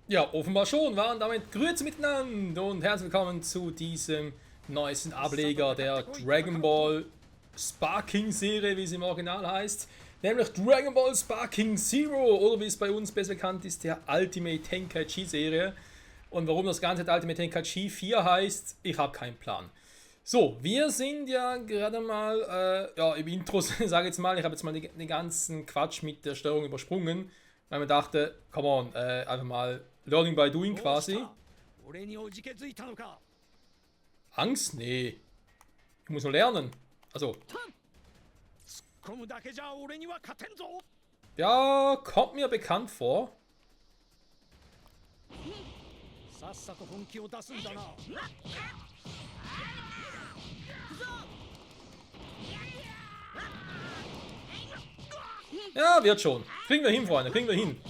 Ja, offenbar schon, waren damit grüezi miteinander und herzlich willkommen zu diesem neuesten Ableger der Dragon Ball Sparking Serie, wie sie im Original heißt. Nämlich Dragon Ball Sparking Zero oder wie es bei uns besser bekannt ist, der Ultimate Tenkaichi Serie. Und warum das Ganze Ultimate Tenkaichi 4 heißt, ich habe keinen Plan. So, wir sind ja gerade mal im Intro, sage ich jetzt mal, ich habe jetzt mal den ganzen Quatsch mit der Steuerung übersprungen, weil man dachte, come on, einfach mal Learning by Doing quasi. Angst? Nee. Ich muss nur lernen. Also. Ja, kommt mir bekannt vor. Ja, wird schon. Kriegen wir hin, Freunde, kriegen wir hin.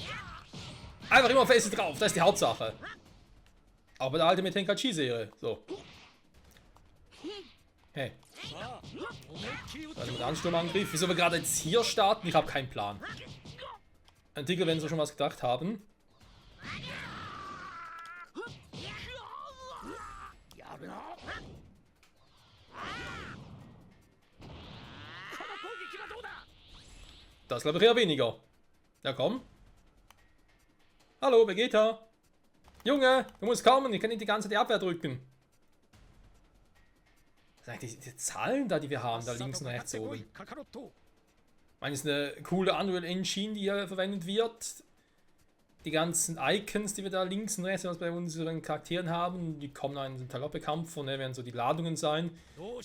Einfach immer fest drauf, das ist die Hauptsache. Auch bei der Ultimate Tenkaichi Serie. So. Hey. Also mit Ansturmangriff. Wieso wir gerade jetzt hier starten? Ich habe keinen Plan. Ein Ticker, wenn sie schon was gedacht haben. Das glaube ich eher weniger. Ja, komm. Hallo, Vegeta. Junge, du musst kommen, ich kann nicht die ganze Zeit die Abwehr drücken. Was sind eigentlich die Zahlen da, die wir haben, da links und rechts oben? Ich meine, es ist eine coole Unreal Engine, die hier verwendet wird. Die ganzen Icons, die wir da links und rechts was bei unseren Charakteren haben, die kommen in diesem Talop-Kampf und werden so die Ladungen sein.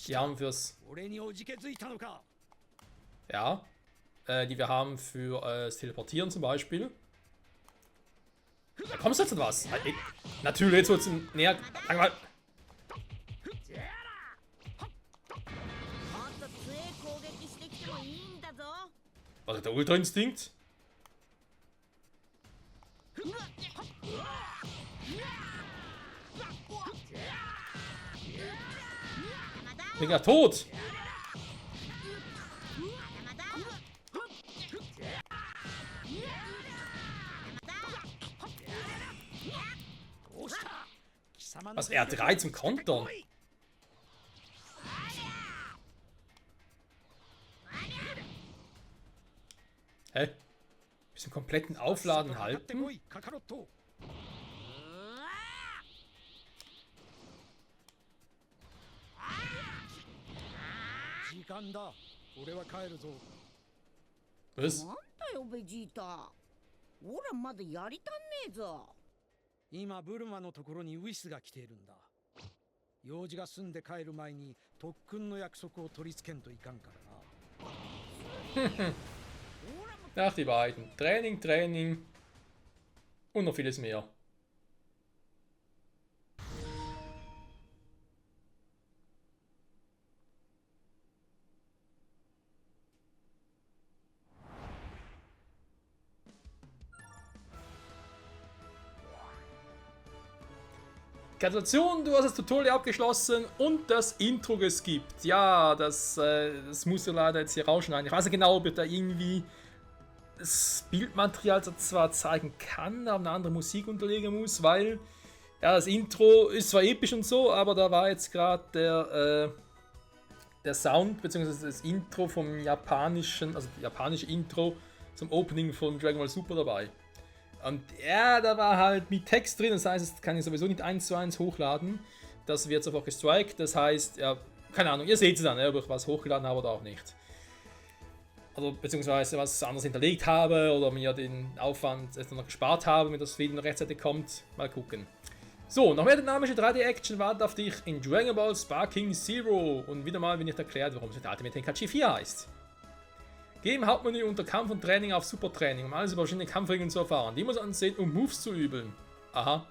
Die haben fürs... Ja. Die wir haben für das Teleportieren zum Beispiel. Da kommst du jetzt was? Natürlich, jetzt wird es näher. Was ist der Ultra-Instinkt? Bin ja tot! Was, R3 zum Kontern? Hä? Bis zum kompletten Aufladen halten? Was? 今ブルマのところにウィスが来ているんだ。用事が済んで帰る前に特訓の約束を取り付けんといかんからな。Ach, die beiden. Training, Training und noch vieles mehr. Gratulation, du hast das Tutorial abgeschlossen und das Intro geskippt. Ja, das musst du leider jetzt hier rausschneiden. Ich weiß nicht genau, ob ich da irgendwie das Bildmaterial zwar zeigen kann, aber eine andere Musik unterlegen muss, weil ja, das Intro ist zwar episch und so, aber da war jetzt gerade der Sound bzw. das Intro vom japanischen, also das japanische Intro zum Opening von Dragon Ball Super dabei. Und ja, da war halt mit Text drin, das heißt, das kann ich sowieso nicht 1:1 hochladen. Das wird sofort gestrikt, das heißt, ja, keine Ahnung, ihr seht es dann, ob ich was hochgeladen habe oder auch nicht. Also, beziehungsweise was anderes hinterlegt habe oder mir den Aufwand noch gespart habe, damit das Video noch rechtzeitig kommt. Mal gucken. So, noch mehr dynamische 3D-Action wartet auf dich in Dragon Ball Sparking Zero. Und wieder mal wird nicht erklärt, warum es mit Ultimate Tenkaichi 4 heißt. Geh im Hauptmenü unter Kampf und Training auf Super Training, um alles über verschiedene Kampfregeln zu erfahren. Die muss man ansehen, um Moves zu üben. Aha.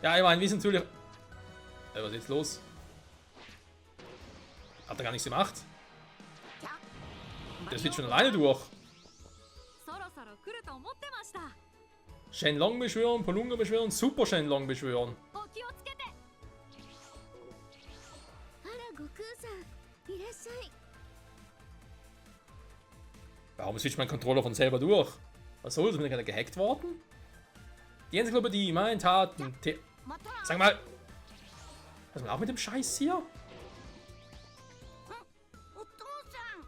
Ja, ich meine, wir sind natürlich... was ist jetzt los? Hat er gar nichts gemacht? Der sieht schon alleine durch. Shenlong beschwören, Polunga beschwören, Super Shenlong beschwören. いらっしゃい。 Warum switcht mein Controller von selber durch? Was soll das? Bin ich gerade gehackt worden? Die Enzyklopädie, meine Taten. Sag mal. Was ist denn auch mit dem Scheiß hier? お父さん。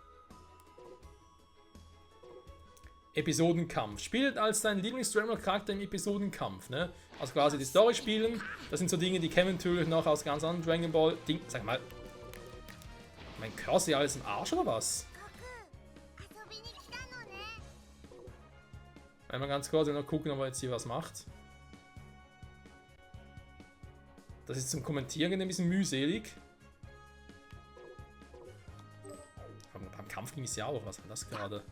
Episodenkampf. Spielt als dein Lieblings-Dragon-Charakter im Episodenkampf, ne? Also quasi die Story spielen. Das sind so Dinge, die kennen natürlich noch aus ganz anderen Dragon Ball Ding. Sag mal. Mein Cursor ja alles im Arsch oder was? 遊びに来たのね。 Einmal ganz kurz noch gucken, ob er jetzt hier was macht. Das ist zum Kommentieren ein bisschen mühselig. Aber beim Kampf ging es ja auch. Was war das gerade?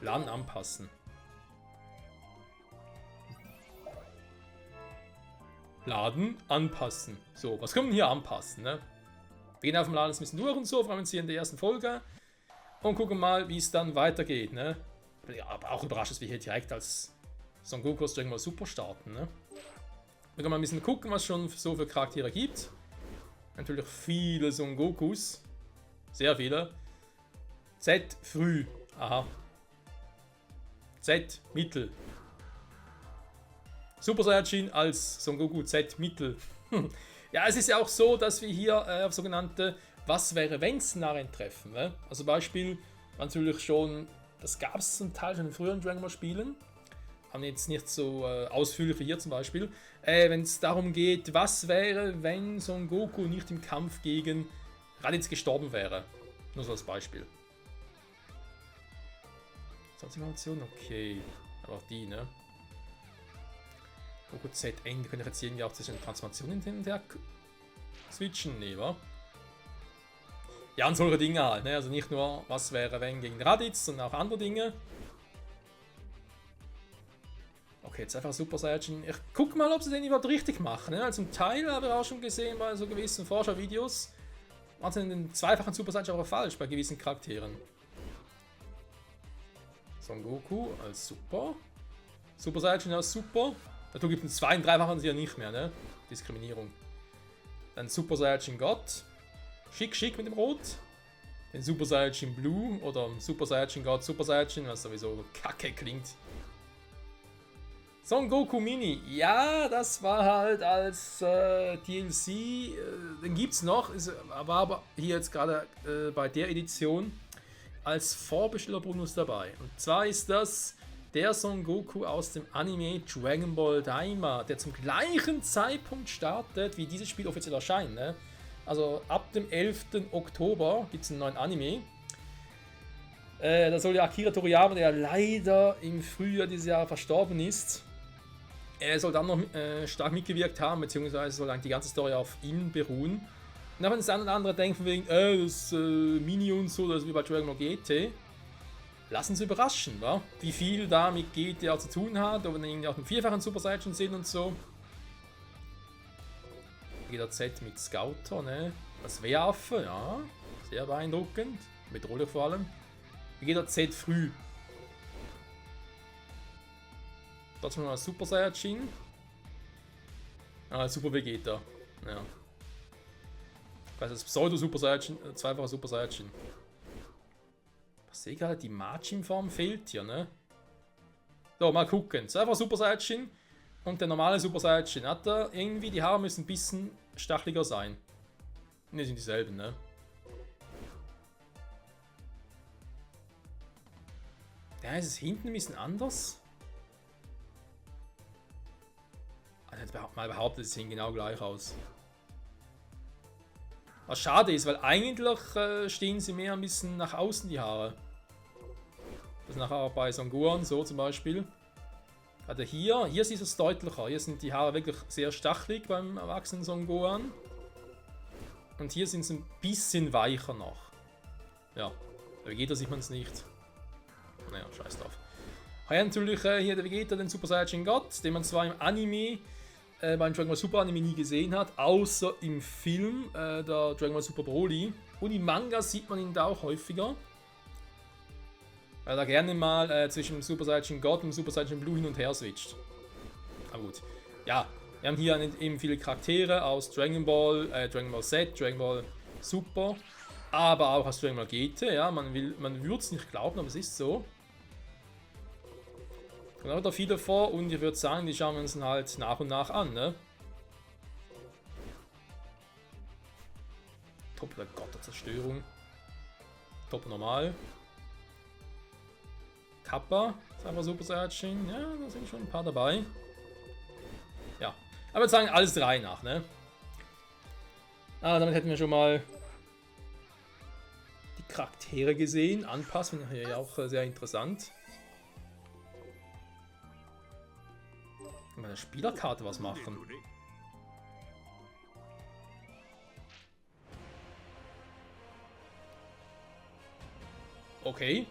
LAN anpassen. Laden anpassen. So, was können wir hier anpassen, ne? Wir gehen auf dem Laden ein bisschen durch und so, vor allem jetzt hier in der ersten Folge. Und gucken mal, wie es dann weitergeht, ne? Ja, aber auch überrascht, dass wir hier direkt als Son Goku aus Dragon Ball Super starten, ne? Wir können mal ein bisschen gucken, was es schon so für Charaktere gibt. Natürlich viele Son Gokus. Sehr viele. Z früh. Aha. Z mittel. Super Saiyajin als Son Goku Z mittel. Ja, es ist ja auch so, dass wir hier auf sogenannte Was wäre wenn Szenarien treffen. Ne? Also Beispiel natürlich schon, das gab es zum Teil schon in früheren Dragon Ball Spielen. Aber jetzt nicht so ausführlich wie hier zum Beispiel. Wenn es darum geht, was wäre, wenn Son Goku nicht im Kampf gegen Raditz gestorben wäre. Nur so als Beispiel. Transformation, okay. Aber auch die, ne? Goku Z eng, die können jetzt irgendwie auch zwischen Transformationen hin und her switchen, ne, wa? Ja, und solche Dinge halt, ne? Also nicht nur, was wäre, wenn gegen Raditz, sondern auch andere Dinge. Okay, jetzt einfach Super Saiyajin. Ich guck mal, ob sie den überhaupt richtig machen, ne? Also zum Teil habe ich auch schon gesehen bei so gewissen Forschervideos, machen sie den zweifachen Super Saiyajin aber falsch bei gewissen Charakteren. Son Goku als Super. Super Saiyajin als Super. Dazu gibt es einen 2- und 3-fachen hier nicht mehr, ne? Diskriminierung. Dann Super Saiyajin God. Schick, schick mit dem Rot. Den Super Saiyajin Blue oder Super Saiyajin God Super Saiyajin, was sowieso kacke klingt. Son Goku Mini. Ja, das war halt als DLC. Den gibt's noch. War aber hier jetzt gerade bei der Edition als Vorbestellerbonus dabei. Und zwar ist das der Son Goku aus dem Anime Dragon Ball Daima, der zum gleichen Zeitpunkt startet, wie dieses Spiel offiziell erscheint. Ne? Also ab dem 11. Oktober gibt es einen neuen Anime. Da soll ja Akira Toriyama, der leider im Frühjahr dieses Jahr verstorben ist, er soll dann noch stark mitgewirkt haben, beziehungsweise soll eigentlich die ganze Story auf ihn beruhen. Und wenn das eine oder andere denkt von wegen, das Mini und so, das ist wie bei Dragon Ball GT. Lassen Sie überraschen, wa? Wie viel da mit GTA zu tun hat, ob wir irgendwie auch einen 4-fachen Super Saiyan sehen und so. Vegeta Z mit Scouter, ne? Das Wehraffe, ja. Sehr beeindruckend. Bedrohlich vor allem. Vegeta Z früh. Trotzdem noch ein Super Saiyajin. Ah, Super Vegeta. Ja. Das ist Pseudo Super Saiyajin, zweifacher Super Saiyajin. Ich sehe gerade, die Majin-Form fehlt hier, ne? So, mal gucken. Zweifacher Super Saiyajin und der normale Super Saiyajin. Hat er irgendwie, die Haare müssen ein bisschen stacheliger sein. Ne, sind dieselben, ne? Ja, ist es hinten ein bisschen anders? Also jetzt mal behauptet, es sehen genau gleich aus. Was schade ist, weil eigentlich stehen sie mehr ein bisschen nach außen, die Haare. Das ist nachher auch bei Son Gohan so zum Beispiel. Also hier sieht es deutlicher. Hier sind die Haare wirklich sehr stachelig beim erwachsenen Son Gohan. Und hier sind sie ein bisschen weicher noch. Ja, bei Vegeta sieht man es nicht. Naja, scheiß drauf. Hier natürlich hier der Vegeta, den Super Saiyajin God, den man zwar im Anime, beim Dragon Ball Super Anime nie gesehen hat, außer im Film, der Dragon Ball Super Broly. Und im Manga sieht man ihn da auch häufiger. Weil er gerne mal zwischen Super Saiyajin God und Super Saiyajin Blue hin und her switcht. Aber gut. Ja, wir haben hier eben viele Charaktere aus Dragon Ball Z, Dragon Ball super. Aber auch hast du einmal GT, ja, man würde es nicht glauben, aber es ist so. Genau, da viele vor und ich würde sagen, die schauen wir uns dann halt nach und nach an, ne? Top der Gott der Zerstörung. Top normal. Kappa, ist einfach Super Saiyajin. Ja, da sind schon ein paar dabei. Ja, aber ich würde sagen, alles drei nach, ne? Ah, damit hätten wir schon mal die Charaktere gesehen. Anpassen, hier ja auch sehr interessant. Mit der Spielerkarte was machen. Okay.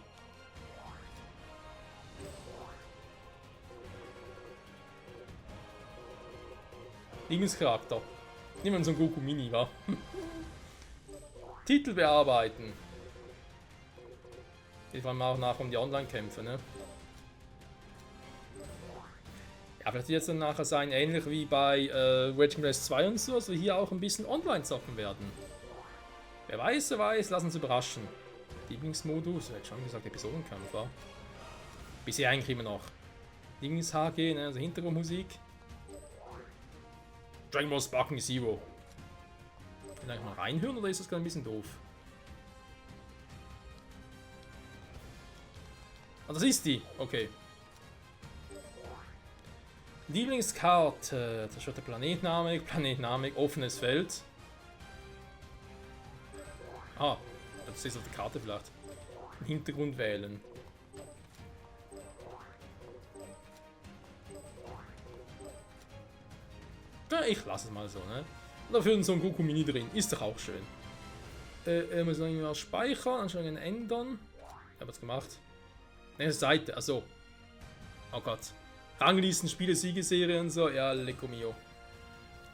Lieblingscharakter. Nehmen wir so einen Goku Mini, wa? Titel bearbeiten. Geht vor allem auch nach um die Online-Kämpfe, ne? Ja, vielleicht wird es dann nachher sein, ähnlich wie bei Raging Race 2 und so, also hier auch ein bisschen online zocken werden. Wer weiß, lass uns überraschen. Lieblingsmodus, ich hätte schon gesagt Episodenkampf, war. Bisher eigentlich immer noch. Lieblings-HG, ne, also Hintergrundmusik. Dragon Ball Sparking Zero. Kann ich mal reinhören oder ist das gerade ein bisschen doof? Ah, das ist die, okay. Lieblingskarte, das schaut der Planetname, offenes Feld. Ah, das ist auf der Karte vielleicht. Im Hintergrund wählen. Ja, ich lasse es mal so, ne? Und dafür so ein Goku Mini drin, ist doch auch schön. Muss noch irgendwas speichern, Anscheinend ändern. Ich habe es gemacht. Ne, Seite, achso. Oh Gott. Ranglisten, Spiele, Siegeserie und so. Ja, lecco mio.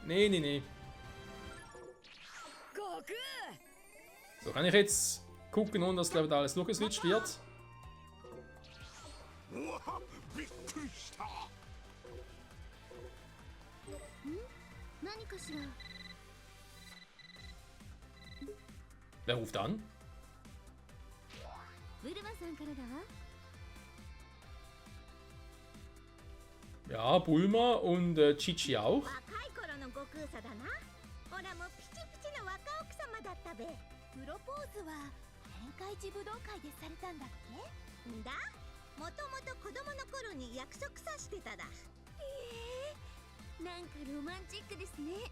Nee. So, kann ich jetzt gucken, und dass, glaube ich, da alles durchgeswitcht wird. Wer ruft an? Ja, Bulma und Chichi auch. プロポーズは天界一武道会でされたんだっけ？んだ？もともと子供の頃に約束さしてただ。なんかロマンチックですね。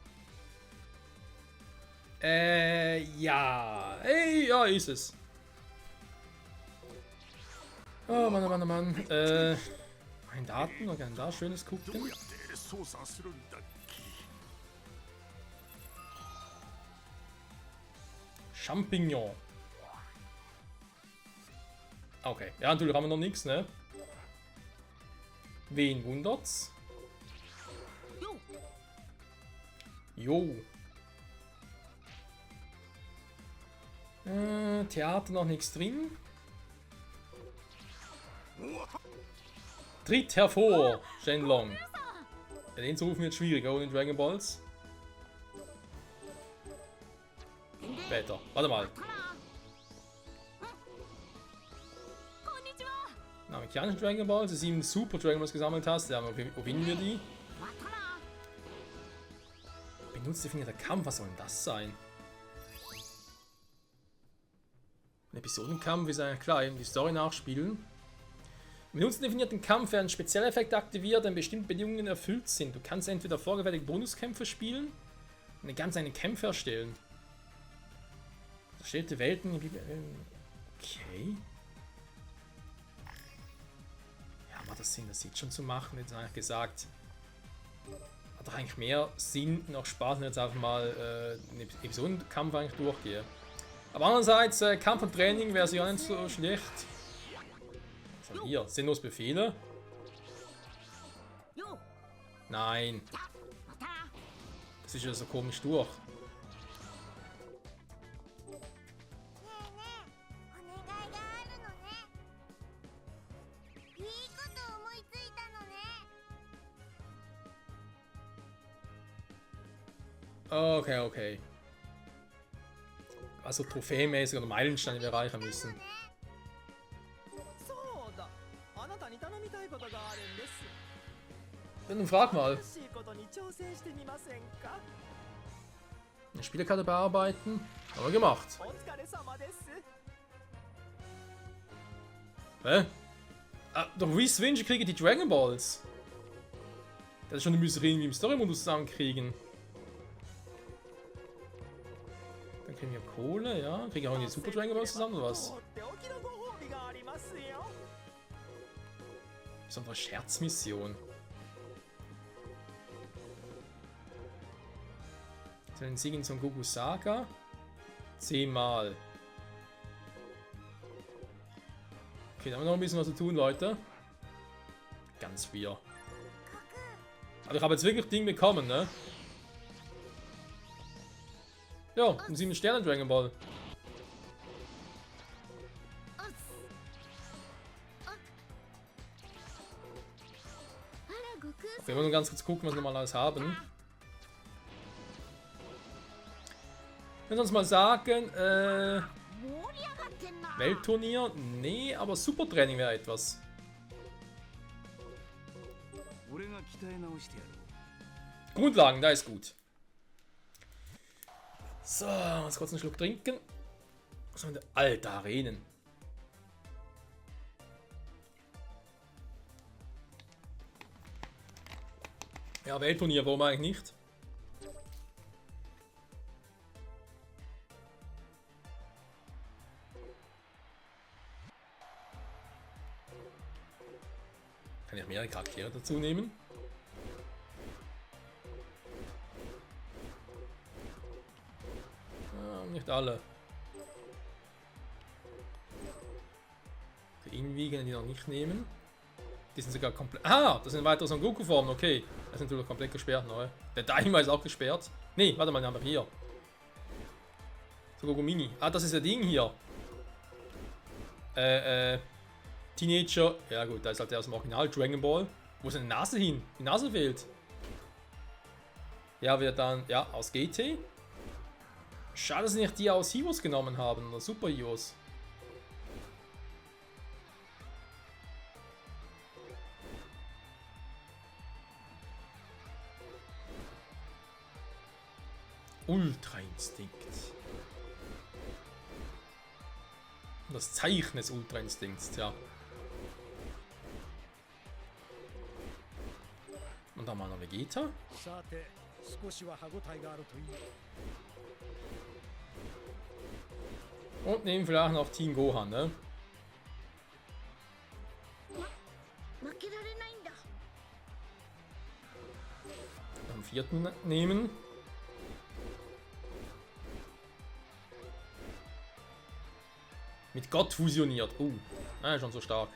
Ja. Ey, ja, ist es. Oh Mann, oh Mann, oh Mann. Mein Daten, man kann da schönes gucken. Champignon. Okay, ja, natürlich haben wir noch nichts, ne? Wen wundert's? Jo. Theater noch nichts drin. Tritt hervor, Shenlong. Ja, den zu rufen wird schwieriger ohne Dragon Balls. Später. Warte mal. Amerikanische Dragon Balls, 7 Super Dragon Balls gesammelt hast. Ja, wo finden wir die? Benutzt definiert der Kampf, was soll denn das sein? Ein Episodenkampf ist ja klar, eben die Story nachspielen. Benutzt definierten Kampf werden Spezialeffekte aktiviert, wenn bestimmte Bedingungen erfüllt sind. Du kannst entweder vorgefertigte Bonuskämpfe spielen und eine ganz eigene Kämpfe erstellen. Erstellte Welten. Okay. Ja, macht das Sinn, das jetzt schon zu machen? Jetzt eigentlich gesagt. Hat doch eigentlich mehr Sinn, noch Spaß, wenn ich jetzt einfach mal einen Episodenkampf eigentlich durchgehe. Aber andererseits, Kampf und Training wäre ja nicht so schlecht. Was haben wir hier? Sinnlos Befehle? Nein. Das ist ja so komisch durch. Okay. also trophäemäßig oder Meilensteine wir erreichen müssen. そうだ。あなたに頼みたいことがあるんです。 Dann frag mal. 新しいことに挑戦してみませんか？ Eine Spielerkarte bearbeiten. Haben wir gemacht. お疲れ様です。 Hä? Ah, durch Whis Wünsche kriege ich die Dragon Balls. Das ist schon, müssen wir irgendwie im Story-Modus zusammenkriegen. Dann kriegen wir Kohle, ja. Kriegen wir auch die Super Dragon Balls zusammen oder was? とっておきのご褒美がありますよ。 Besondere Scherzmission. So, den Sieg in Son Goku Saga. 10-mal. Okay, da haben wir noch ein bisschen was zu tun, Leute. Ganz wir. Aber ich habe jetzt wirklich Ding bekommen, ne? Ja, ein 7 Sterne Dragon Ball. Okay, wir wollen ganz kurz gucken, was wir mal alles haben. Ich würde uns mal sagen, Weltturnier? Nee, aber Supertraining wäre etwas. Grundlagen, da ist gut. So, uns kurz einen Schluck trinken. Was haben wir denn? Alter, Arenen. Ja, Weltturnier, warum eigentlich nicht? Kann ich mehrere Charaktere dazu nehmen? Nicht alle. Okay, irgendwie können die noch nicht nehmen. Die sind sogar komplett. Ah, das sind weitere Son Goku-Formen, okay. Das sind natürlich komplett gesperrt, ne? Der Daima ist auch gesperrt. Nee, warte mal, den haben wir hier. Son Goku Mini. Ah, das ist der Ding hier. Teenager. Ja gut, da ist halt der aus dem Original Dragon Ball. Wo ist denn die Nase hin? Die Nase fehlt. Ja, wir dann. Ja, aus GT. Schade, dass sie nicht die aus Heroes genommen haben, oder Super Heroes. Ultra Instinkt. Das Zeichen des Ultra Instinkts, ja. Und dann mal noch Vegeta. さて少しは歯ごたえがあるといい。 Und nehmen vielleicht noch Team Gohan, ne? 負けられないんだ。 Noch einen vierten nehmen. Mit Gott fusioniert. Schon so stark.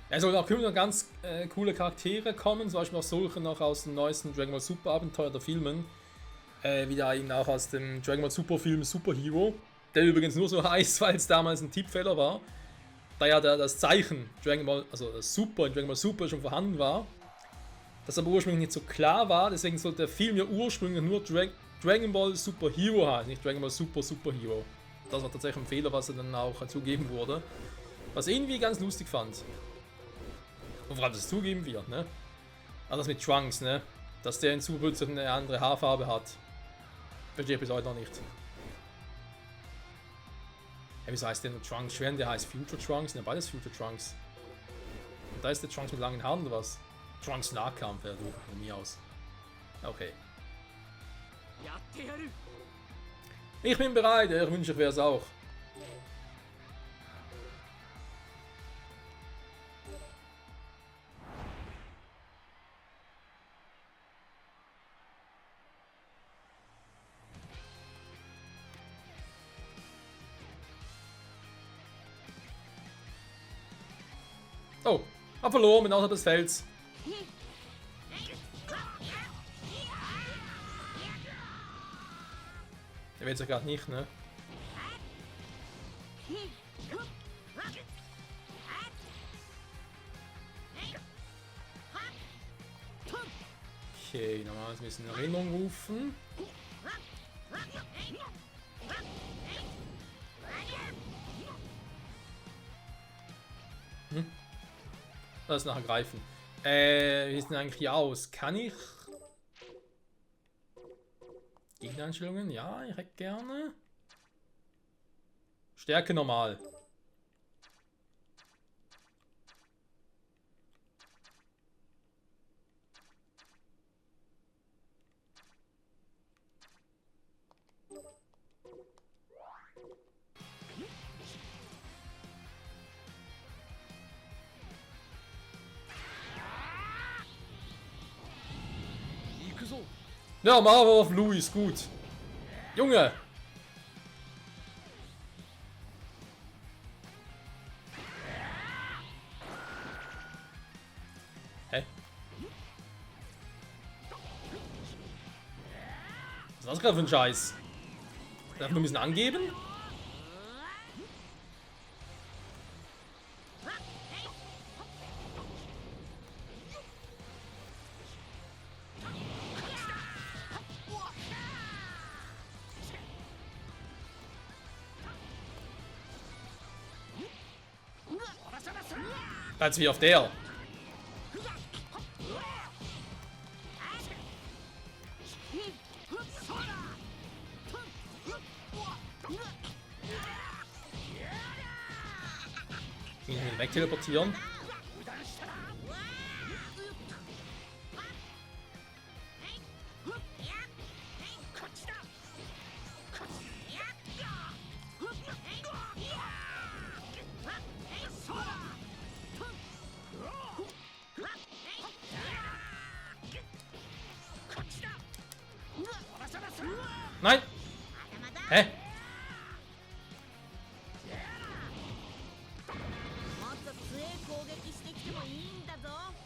Es sollen auch noch ganz coole Charaktere kommen, zum Beispiel auch solche noch aus dem neuesten Dragon Ball Super Abenteuer der Filmen. Wie da eben auch aus dem Dragon Ball Super Film Super Hero. Der übrigens nur so heißt, weil es damals ein Tippfehler war. Da ja das Zeichen Dragon Ball, also das Super in Dragon Ball Super schon vorhanden war. Das aber ursprünglich nicht so klar war, deswegen sollte der Film ja ursprünglich nur Dragon Ball Super Hero heißen, nicht Dragon Ball Super Super Hero. Das war tatsächlich ein Fehler, was dann auch zugegeben wurde. Was ich irgendwie ganz lustig fand. Und vor allem, dass es zugeben wird, ne? Aber das mit Trunks, ne? Dass der in Zukunft eine andere Haarfarbe hat. Verstehe ich bis heute noch nicht. Ja, wieso heißt der nur Trunks? Schwer, der heißt Future Trunks, ne? Beides Future Trunks. Und da ist der Trunks mit langen Haaren oder was? Trunks Nahkampf, ja, du, von mir aus. Okay. Ich bin bereit, ich wünsche, ich wäre es auch. Oh, hab verloren, bin außerhalb des Felds. Der will es ja gerade nicht, ne? Okay, nochmal ein bisschen Erinnerung rufen. Das nachher greifen. Wie sieht denn eigentlich hier aus? Kann ich... Gegnereinstellungen? Ja, ich hätte gerne. Stärke normal. Ja, machen wir auf Louis, gut. Junge! Hä? Was ist das gerade für ein Scheiß? Darf man ein bisschen angeben? Als wie auf der. Ihn wegteleportieren. Nein! Hä?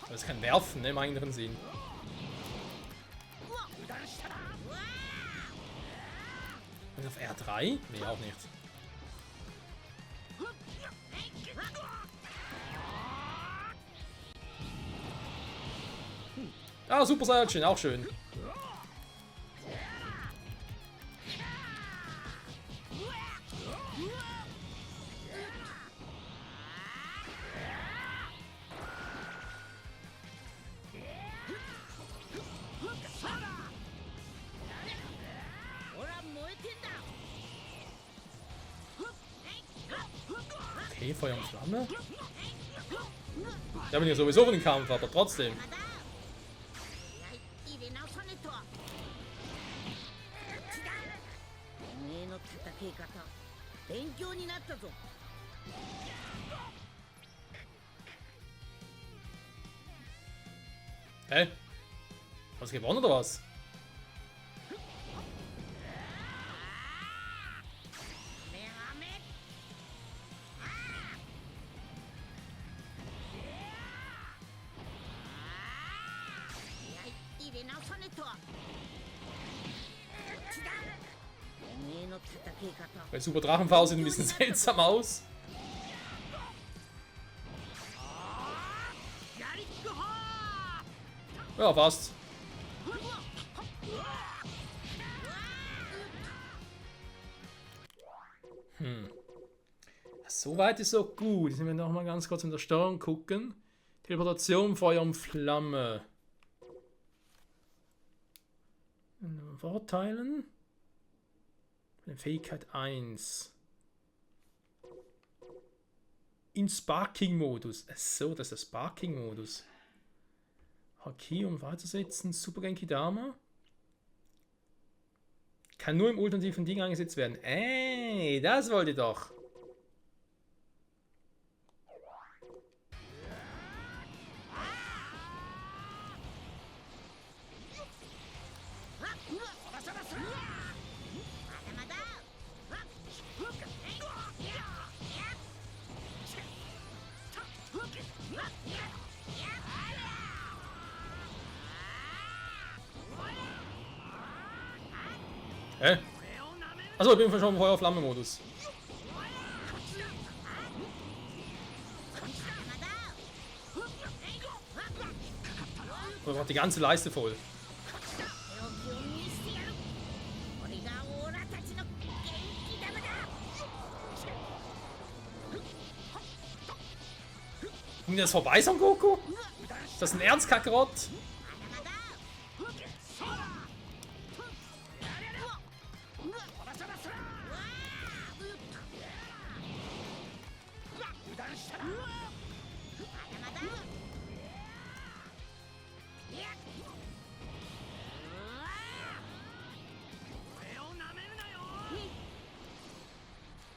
Das kann werfen, ne, im eigenen Sinn. Und auf R3? Nee, auch nicht. Ah, Super Saiyajin, auch schön. Okay, Feuer und Flamme. Ich habe ja sowieso den Kampf, aber trotzdem. Hä? Hast du gewonnen oder was? Bei Super Drachenfaust sieht ein bisschen seltsam aus. Ja, fast. So weit ist so gut. Jetzt müssen wir noch mal ganz kurz in der Steuerung gucken. Teleportation, Feuer und Flamme. Vorteilen. Fähigkeit 1. In Sparking-Modus. So, das ist der Sparking-Modus. Haki, um weiterzusetzen. Super Genki Dama. Kann nur im ultimativen Ding eingesetzt werden. Ey, das wollte ich doch. Hä? Achso, ich bin schon im Feuer-Flamme-Modus. Oh, ich brauche die ganze Leiste voll. Ging das vorbei, Son Goku? Ist das ein Ernstkakerott?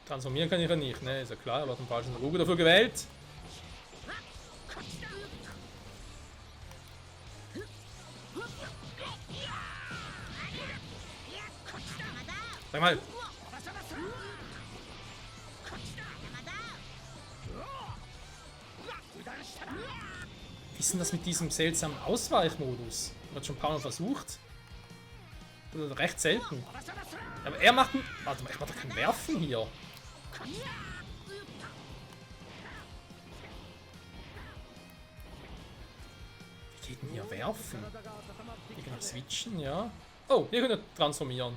Transformieren kann ich ja nicht, ne? Ist ja klar, er hat den falschen Ruge dafür gewählt. Sag mal. Wie ist denn das mit diesem seltsamen Ausweichmodus? Wird schon ein paar Mal versucht. Das ist recht selten. Aber er macht ein... Warte mal, ich mach doch kein Werfen hier. Wie geht denn hier werfen? Hier kann ich switchen, ja. Oh, hier können wir transformieren.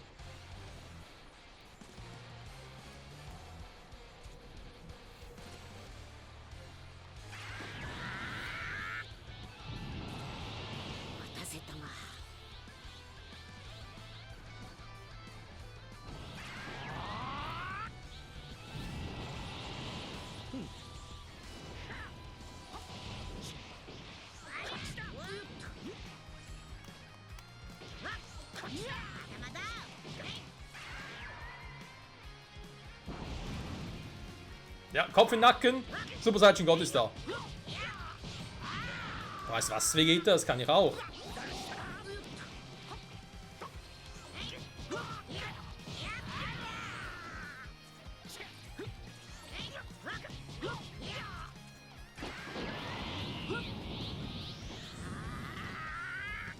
Ja, Kopf in den Nacken. Super Saiyan God ist da. Weißt du was, Vegeta? Das kann ich auch.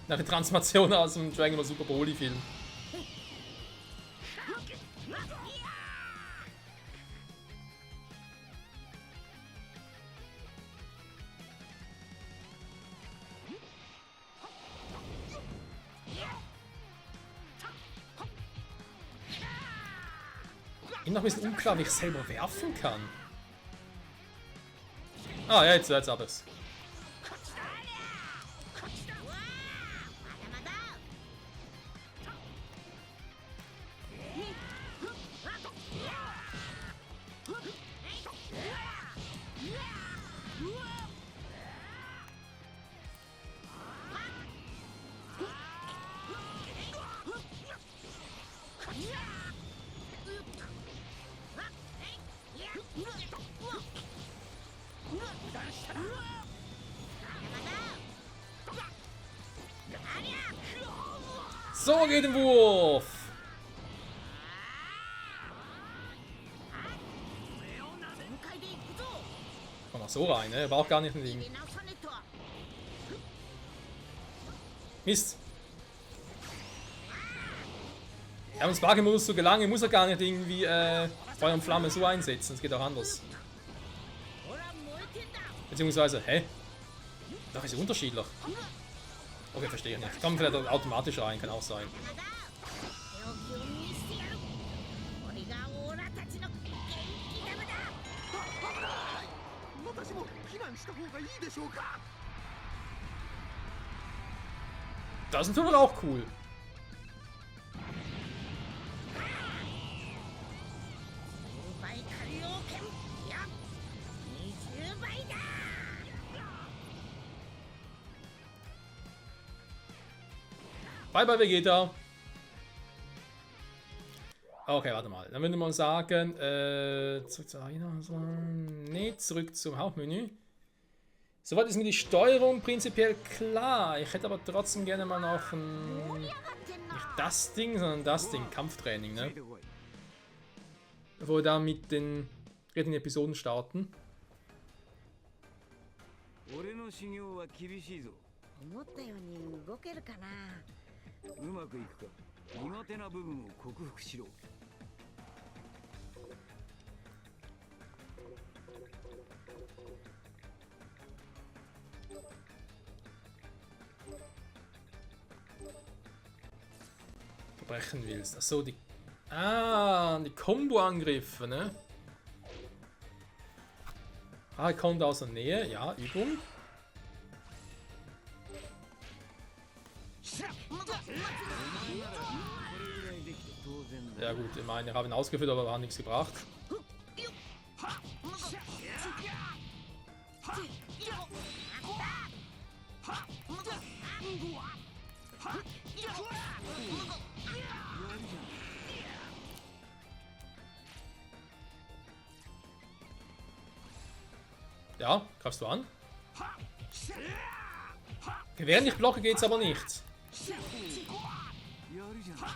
Nach der Transformation aus dem Dragon Ball Super Broly Film. Noch ein bisschen unklar, wie ich selber werfen kann. Ah, ja, jetzt hab ich's. So geht der Wurf. Komm mal so rein, ne? Braucht gar nicht ein Ding. Mist. Ja, um Sparking-Modus zu gelangen, muss er gar nicht irgendwie Feuer und Flamme so einsetzen. Das geht auch anders. Beziehungsweise, hä? Doch, ist ja unterschiedlich. Okay, verstehe ich nicht. Kommt vielleicht automatisch rein, kann auch sein. Das ist natürlich auch cool. Bye bye Vegeta. Okay, warte mal. Dann würde man sagen, zurück zur Arena. Nee, zurück zum Hauptmenü. Soweit ist mir die Steuerung prinzipiell klar. Ich hätte aber trotzdem gerne mal noch ein... Nicht das Ding, sondern das Ding. Kampftraining, ne? Bevor wir da mit den dritten Episoden starten. うまくいくか苦手な部分を克服しろ Verbrechen willst. Achso, die... Ah, die Combo-Angriffe, ne? Rachekonter aus der Nähe. Ja, Übung. Ja gut, ich meine, ich habe ihn ausgeführt, aber hat nichts gebracht. Ja, greifst du an? Während ich blocke, geht's aber nicht. やるじゃない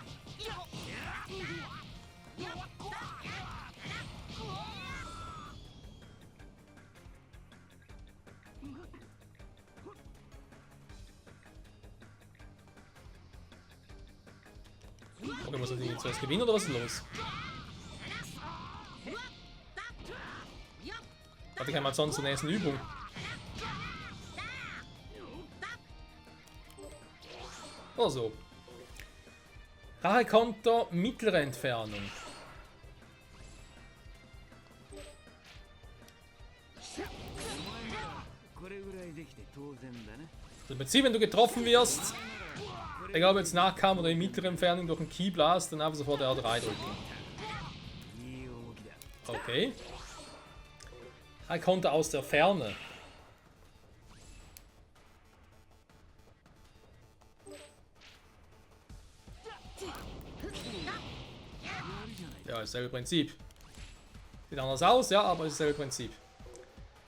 Okay, muss ich zuerst gewinnen oder was ist los? Warte, ich mal sonst zur nächsten Übung. Oder so. Rachekonter, mittlere Entfernung. これぐらいできて当然だね Also im Prinzip, wenn du getroffen wirst, egal ob jetzt Nahkampf oder in mittlerer Entfernung durch einen Key Blast, dann einfach sofort R3 drücken. いい動きだ Okay. Rachekonter aus der Ferne. Ja, dasselbe Prinzip. Sieht anders aus, ja, aber ist dasselbe Prinzip.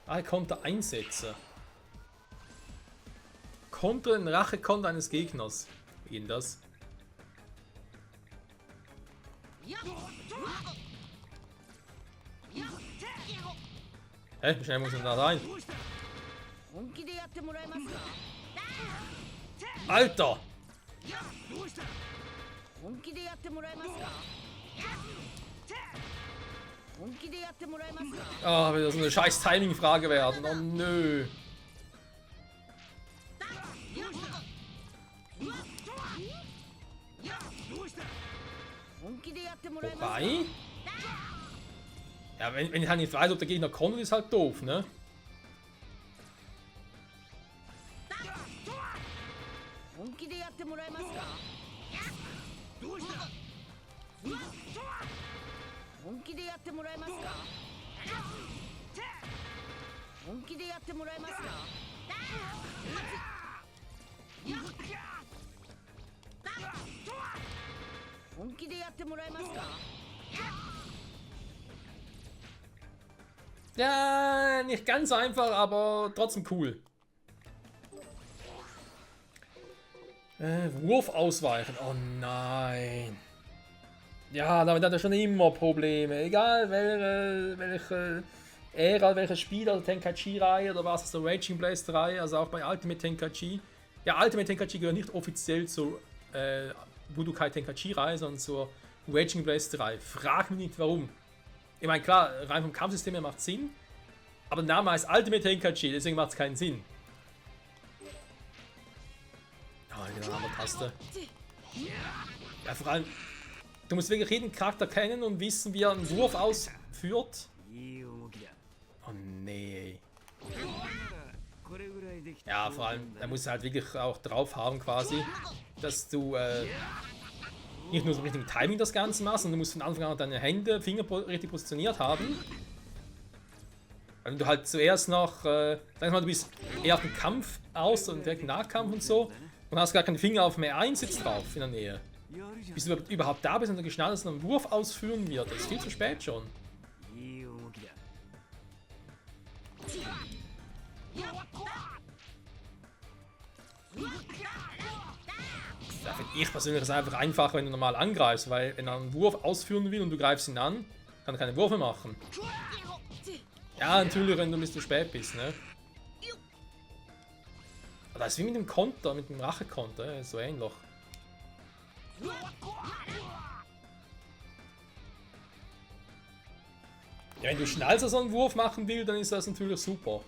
Rachekonter einsetzen. Konter den Rachekonter eines Gegners. Wie geht denn das? Hä? Wie schnell muss man da rein? 本気でやってもらえますか Alter! 本気でやってもらえますか本気でやってもらえますか Ah, wieder so eine scheiß Timing-Frage werden. Oh nö. Wobei? Ja, wenn ich halt nicht weiß, ob der Gegner kommt, ist halt doof, ne? Ja, nicht ganz einfach, aber trotzdem cool. Wurf ausweichen. Oh nein. Ja, damit hat er schon immer Probleme. Egal welche Ära, welcher Spieler, also Tenkaichi-Reihe oder was ist der Raging Blast-Reihe, also auch bei Ultimate Tenkaichi. Ja, Ultimate Tenkaichi gehört nicht offiziell zur Budokai Tenkaichi-Reihe, sondern zur Raging Blast-Reihe. Frag mich nicht warum. Ich meine, klar, rein vom Kampfsystem her macht Sinn, aber der Name heißt Ultimate Tenkaichi, deswegen macht es keinen Sinn. Ah, genau, andere Taste. Ja, vor allem, du musst wirklich jeden Charakter kennen und wissen, wie er einen Wurf ausführt. いい動きだ Oh nee. これぐらいできて Ja, vor allem, er muss halt wirklich auch drauf haben quasi, dass du nicht nur so richtigen Timing das Ganze machst, sondern du musst von Anfang an deine Hände, Finger richtig positioniert haben. Weil wenn du halt zuerst noch, sag ich mal, du bist eher auf den Kampf aus und direkt Nahkampf und so und hast gar keine Finger auf mehr Einsitz drauf in der Nähe. やるじゃ Bis du überhaupt da bist und dann geschnallt, dass er einen Wurf ausführen wird. Das ist viel zu spät schon. んいい動きだ Da finde ich persönlich es einfach einfacher, wenn du normal angreifst, weil wenn er einen Wurf ausführen will und du greifst ihn an, kann er keine Würfe machen. Ja, natürlich, wenn du ein bisschen spät bist, ne? Aber das ist wie mit dem Konter, mit dem Rachekonter, so ähnlich. Ja, wenn du schnell so einen Wurf machen willst, dann ist das natürlich super.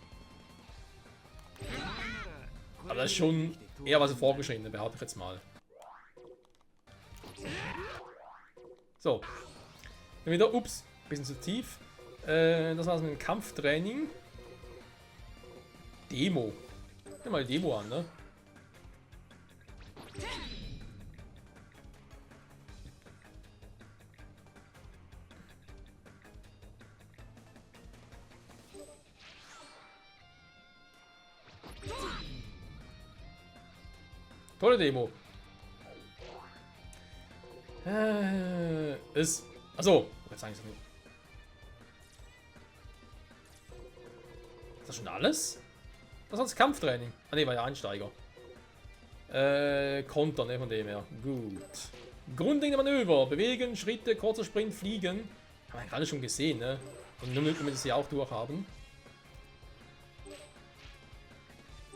Aber das ist schon eher was vorgeschrieben, behaupte ich jetzt mal. So. Dann wieder, ups, bisschen zu tief. Das war's mit dem Kampftraining. Demo. Nimm mal die Demo an, ne? Tolle Demo. Ist. Achso, jetzt eigentlich. Ist das schon alles? Das war das Kampftraining. Ah ne, war ja Einsteiger. Konter, ne, von dem her. Gut. Grundlegende Manöver. Bewegen, Schritte, kurzer Sprint, Fliegen. Haben wir gerade schon gesehen, ne? Und nur damit wir das hier auch durchhaben.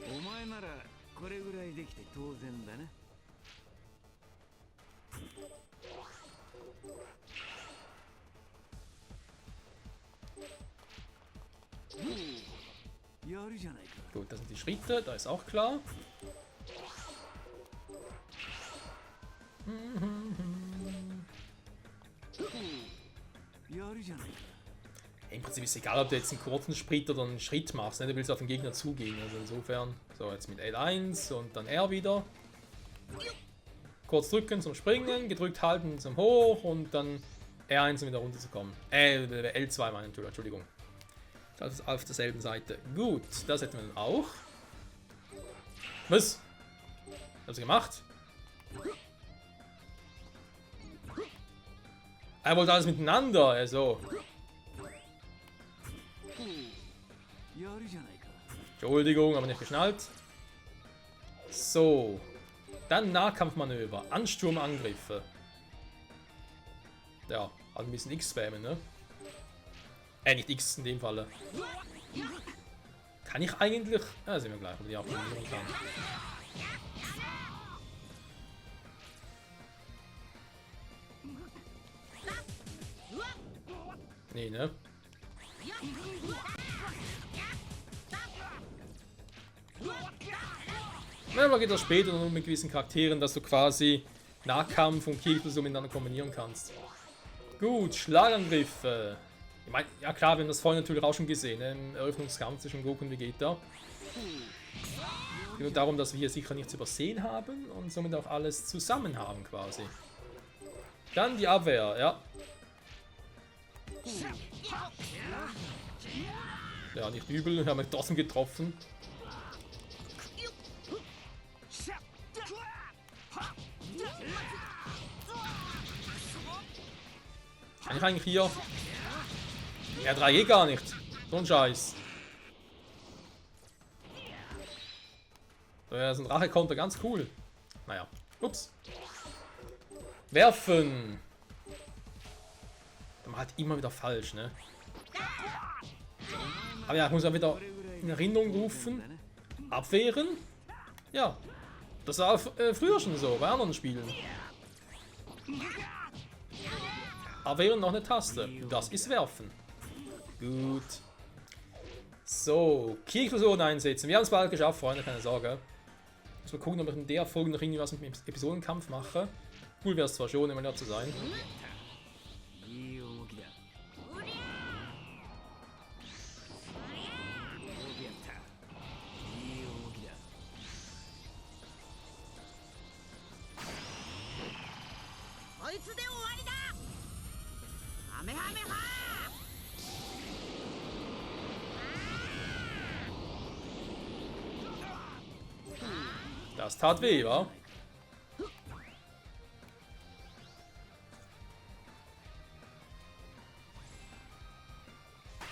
お前ならこれぐらいできて当然だね。やるじゃないか。 Gut, das sind die Schritte, da ist auch klar. Im Prinzip ist es egal, ob du jetzt einen kurzen Sprint oder einen Schritt machst, ne? Du willst auf den Gegner zugehen, also insofern. So, jetzt mit L1 und dann R wieder. Kurz drücken zum Springen, gedrückt halten zum Hoch und dann R1 um wieder runterzukommen. L2 meine ich, Entschuldigung. Das ist auf derselben Seite. Gut, das hätten wir dann auch. Was? Hast du gemacht? Er wollte alles miteinander, also. Entschuldigung, aber nicht geschnallt. So. Dann Nahkampfmanöver. Ansturmangriffe. Ja, halt ein bisschen X spammen, ne? Nicht X in dem Falle. Kann ich eigentlich... Ja, sehen wir gleich, ob die auch kombinieren kann. Nee, ne? Manchmal geht das später nur mit gewissen Charakteren, dass du quasi Nahkampf und Kirche so miteinander kombinieren kannst. Gut, Schlagangriffe. Ich meine, ja klar, wir haben das vorhin natürlich auch schon gesehen, ne? Im Eröffnungskampf zwischen Goku und Vegeta. Es geht nur darum, dass wir hier sicher nichts übersehen haben und somit auch alles zusammen haben quasi. Dann die Abwehr, ja. Ja, nicht übel, haben wir trotzdem getroffen. Kann ich eigentlich hier... R3 geht gar nicht. So ein Scheiß. So, ja, so ein Rache-Konter, ganz cool. Naja, ups. Werfen. Man halt immer wieder falsch, ne? Aber ja, ich muss ja wieder in Erinnerung rufen. Abwehren? Ja. Das war früher schon so, bei anderen Spielen. Abwehren noch eine Taste. Das ist Werfen. Gut. So, Kirchexplosion einsetzen. Wir haben es bald geschafft, Freunde, keine Sorge. Muss mal gucken, ob ich in der Folge noch irgendwie was mit dem Episodenkampf mache. Cool wäre es zwar schon, immer da zu sein. Das tat weh, wa?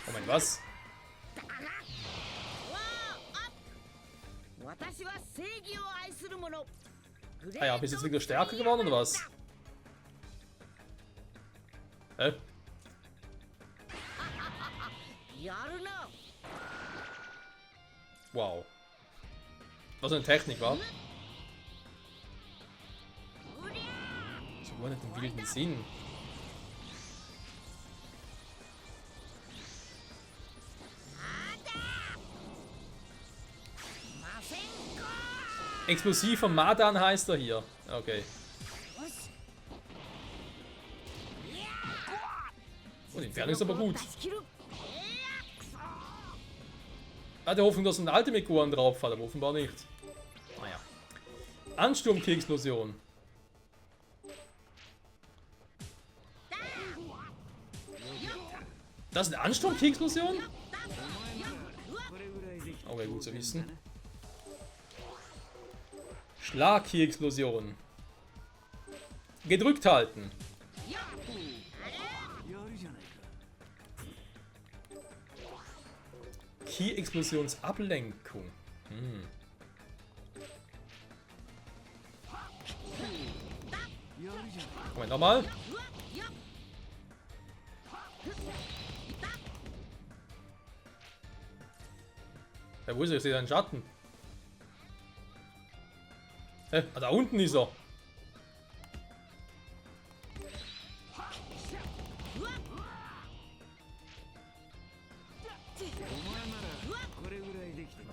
Moment, was? Ah ja, bist du jetzt wieder stärker geworden oder was? Hä? Wow. Was eine Technik war. So nicht im wilden Sinn. Explosiver Madan heißt er hier. Okay. Oh, die Entfernung ist aber gut. hatte Hoffnung, dass ein Ultimate Gohan drauf hat, aber offenbar nicht. Naja. Ansturm-Key-Explosion. Das ist eine Ansturm-Key-Explosion? Okay, gut zu wissen. Schlag-Key-Explosion. Gedrückt halten. Key-Explosionsablenkung. Moment, nochmal. Ja, wo ist er? Ich sehe einen Schatten. Da unten ist er.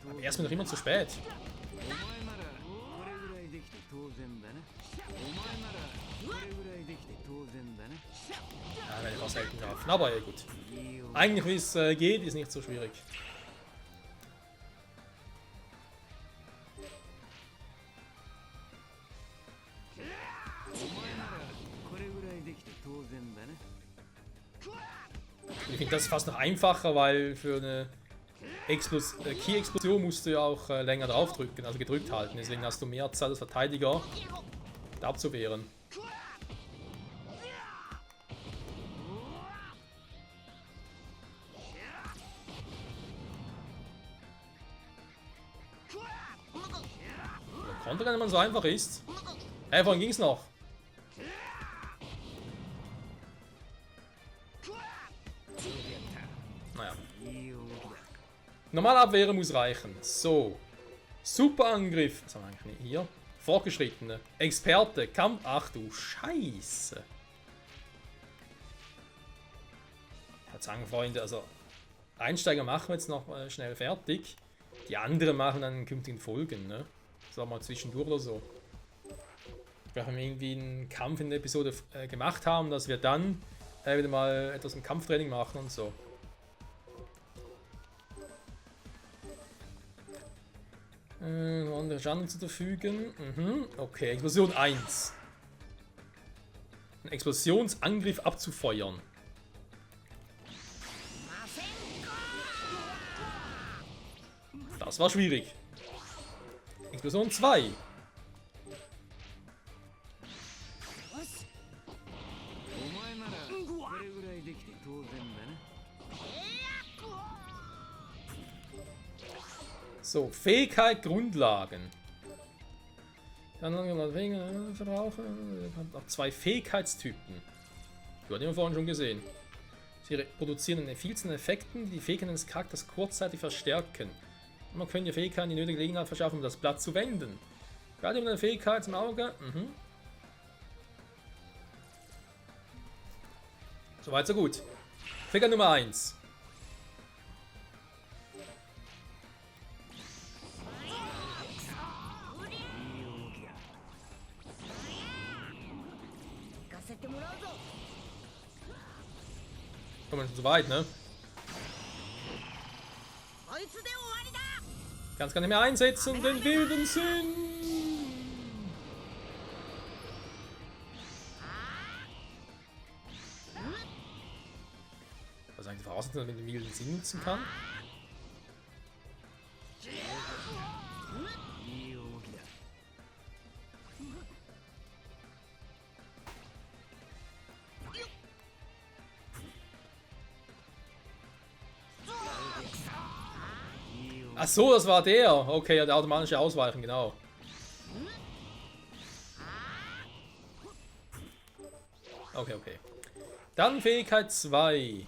Aber er ist mir noch immer zu spät. Ja, wenn ich auch selten darf. Aber ja, gut. Eigentlich, wie es geht, ist nicht so schwierig. Ich finde das fast noch einfacher, weil für eine Key-Explosion musst du ja auch länger draufdrücken, also gedrückt halten. Deswegen hast du mehr Zeit als Verteidiger, abzuwehren. Konter, wenn man so einfach ist. Vorhin ging's noch. Naja. Normal abwehren muss reichen. So. Superangriff. Was haben wir eigentlich nicht hier? Fortgeschrittene. Experte. Kampf. Ach du Scheiße. Ich würde sagen, Freunde, also Einsteiger machen wir jetzt noch schnell fertig. Die anderen machen dann in künftigen Folgen, ne? Sagen wir mal zwischendurch oder so. Wenn wir irgendwie einen Kampf in der Episode gemacht haben, dass wir dann wieder mal etwas im Kampftraining machen und so. Andere Schaden zuzufügen. Okay, Explosion 1. Einen Explosionsangriff abzufeuern. Das war schwierig. Explosion 2. So, Fähigkeit, Grundlagen. Dann verbrauchen. Hat auch 2 Fähigkeitstypen. Du hatten wir vorhin schon gesehen. Sie produzieren eine Vielzahl an Effekten, die die Fähigkeiten des Charakters kurzzeitig verstärken. Man kann die Fähigkeiten die nötige Gelegenheit verschaffen, um das Blatt zu wenden. Gerade mit einer Fähigkeit im Auge. Soweit, so gut. Fähigkeit Nummer 1. Kommen wir schon so weit, ne? Kannst gar nicht mehr einsetzen, den wilden Sinn! Was ist eigentlich die Voraussetzung, dass man den wilden Sinn nutzen kann? Ach so, das war der. Okay, ja, der automatische Ausweichen, genau. Okay, okay. Dann Fähigkeit 2.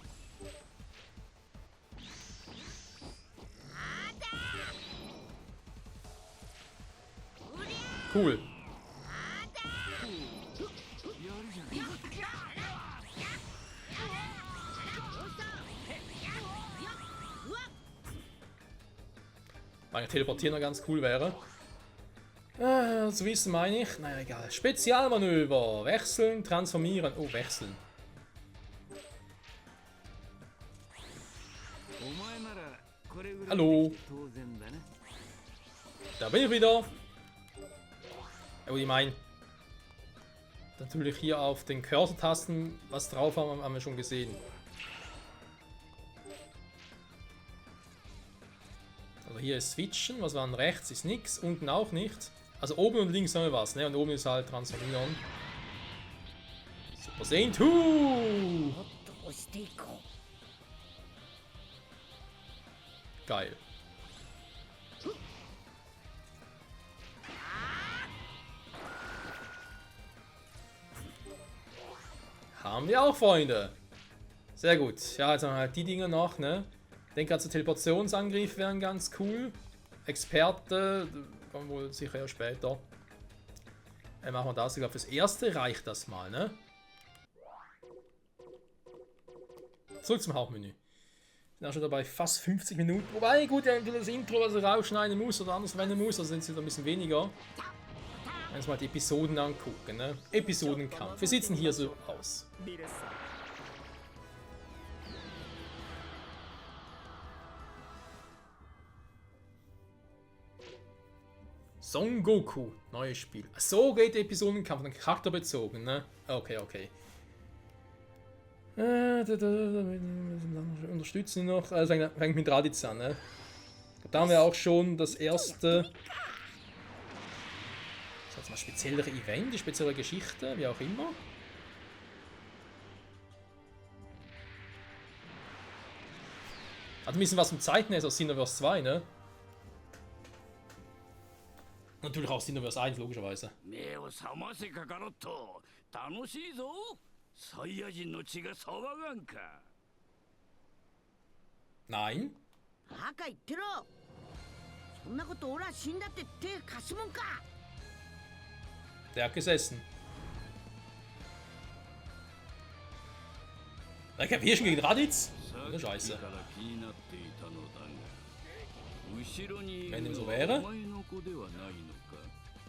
Cool. Weil Teleportieren noch ganz cool wäre. Zu wissen meine ich. Naja, egal. Spezialmanöver. Wechseln, transformieren. Oh, wechseln. Hallo. Da bin ich wieder. Oh, ich meine, natürlich hier auf den Cursor-Tasten was drauf haben wir schon gesehen. Also hier ist Switchen, was war denn rechts? Ist nichts, unten auch nicht. Also oben und links haben wir was, ne? Und oben ist halt Transformieren. Super Saiyan 2! もっと押していこ Geil. Haben wir auch, Freunde. Sehr gut. Ja, jetzt haben wir halt die Dinger noch, ne? Ich denke, also Teleportationsangriff wären ganz cool. Experte, kommen wohl sicher ja später. Machen wir das. Ich glaube, fürs Erste reicht das mal, ne? Zurück zum Hauptmenü. Sind auch schon dabei fast 50 Minuten. Wobei, gut, ja, das Intro, was er rausschneiden muss oder anders verwenden muss, also sind es wieder ein bisschen weniger. Jetzt mal die Episoden angucken, ne? Episodenkampf. Wir sitzen hier so aus. ビルさん Son Goku, neues Spiel. So geht der Episodenkampf, dann charakterbezogen, ne? Okay, okay. Unterstützen noch, fängt mit Raditz an, ne? Da haben wir auch schon das erste. Das ist jetzt mal speziellere Event, spezielle Geschichte, wie auch immer. Hat ein bisschen was vom Zeitnetz aus Xenoverse 2, ne? Natürlich auch Xenoverse 1, logischerweise. 目を覚ませカカロット楽しいぞサイヤ人の血が騒がんか Nein. うバカ言ってろそんなこと俺は死んだって手貸すもんか Der hat gesessen. Da kämpft hier schon gegen Raditz? Eine Scheiße. から気になっていたのだが後ろにい Wenn る dem の so は wäre. お前の子ではないのか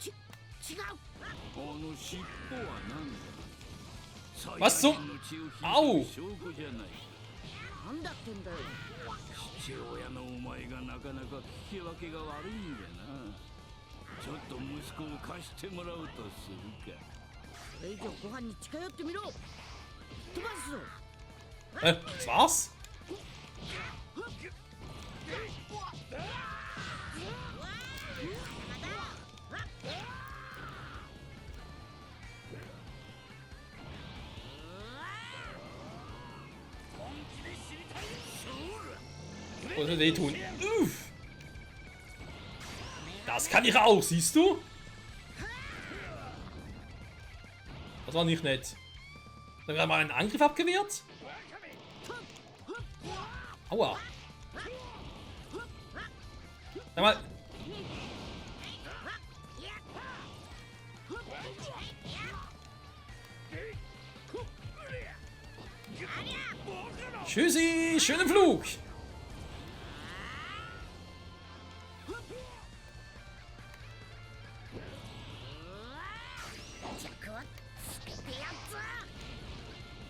違うあの尻尾は何だ Was zum- サイヤ人の血を Au 引いてる証拠じゃないかなんだってんだよ父親のお前がなかなか聞き分けが悪いんだなちょっと息子を貸してもらうとするかそれ以上ご飯に近寄ってみろ飛ばすぞ Das war's? Was wird wehtun? Uff. Das kann ich auch, siehst du? Das war nicht nett. Dann haben wir einen Angriff abgewehrt. Aua. Sag mal. Tschüssi, schönen Flug.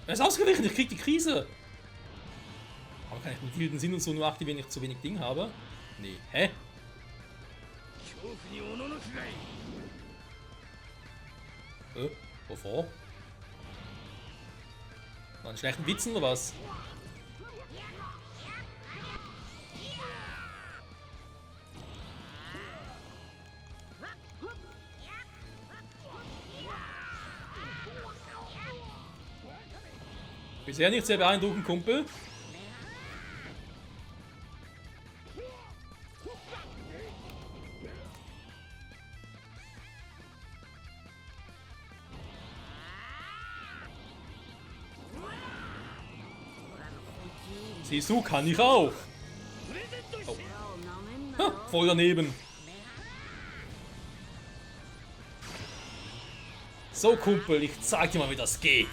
Er ist ausgewichen, ich krieg die Krise. Aber kann ich mit wilden Sinn und so nur aktivieren, wenn ich zu wenig Ding habe? Nee, hä? 恐怖におののくがい Wovor? War ein schlechten Witzen oder was? Bisher nicht sehr beeindruckend, Kumpel. Siehst du, kann ich auch. Oh. Ha, voll daneben. So, Kumpel, ich zeig dir mal, wie das geht.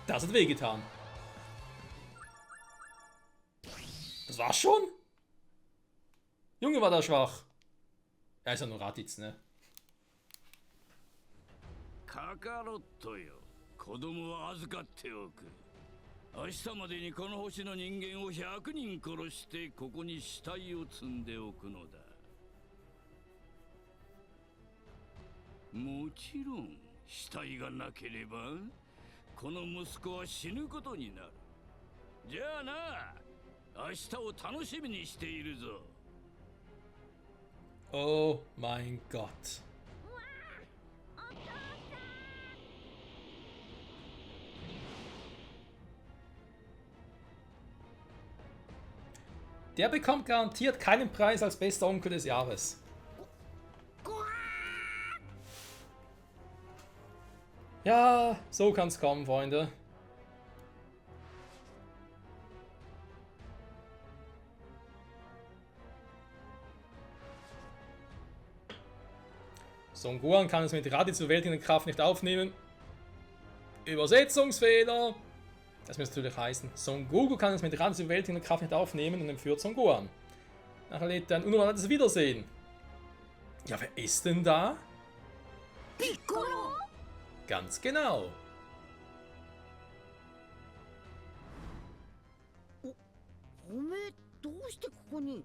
Das hat wehgetan. Das war's schon? Junge, war da schwach. Er ist ja nur Raditz, ne? カカロットよ子供を預かっておく明日までにこの星の人間を100人殺してここに死体を積んでおくのだ。もちろん死体がなければこの息子は死ぬことになる。じゃあな、明日を楽しみにしているぞ。 Oh mein Gott. Der bekommt garantiert keinen Preis als bester Onkel des Jahres. Ja, so kann's kommen, Freunde. Son Gohan kann es mit Raditz überwältigender Kraft nicht aufnehmen. Übersetzungsfehler. Das müsste natürlich heißen. Son Goku kann es mit Raditz überwältigender Kraft nicht aufnehmen und entführt Son Gohan. Nachher lädt er ein unerwartetes Wiedersehen. Ja, wer ist denn da? Piccolo! Ganz genau. おめえどうしてここに？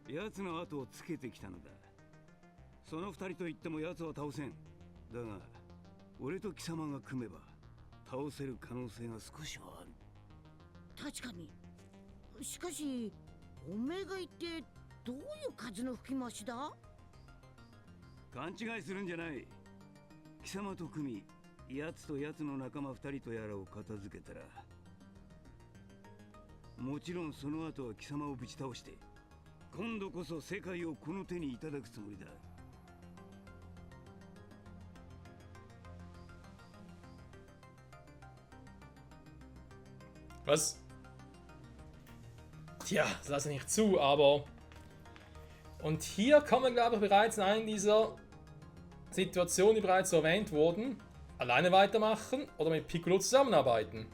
奴の後をつけてきたのだ。その二人と言っても奴は倒せん。だが俺と貴様が組めば倒せる可能性が少しはある。確かに。しかしおめえが言ってどういう数の吹き回しだ？勘違いするんじゃない。貴様と組み、奴と奴の仲間二人とやらを片付けたら、もちろんその後は貴様をぶち倒して、今度こそ世界をこの手にいただくつもりだ。Was? Tja, das lasse ich nicht zu, aber... Und hier kommen wir, glaube ich, bereits in einer dieser Situationen, die bereits so erwähnt wurden. Alleine weitermachen oder mit Piccolo zusammenarbeiten.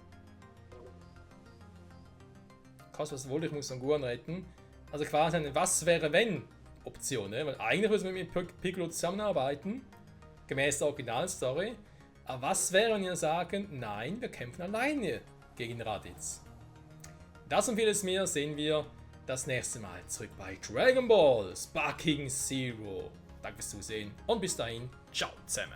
Krass, was wohl, ich muss Son Gohan retten. Also quasi eine Was-wäre-wenn-Option, ne? Weil eigentlich müssen wir mit Piccolo zusammenarbeiten, gemäß der Originalstory. Aber was wäre, wenn wir sagen, nein, wir kämpfen alleine gegen Raditz? Das und vieles mehr sehen wir das nächste Mal zurück bei Dragon Ball Sparking Zero. Danke fürs Zusehen und bis dahin, ciao zusammen.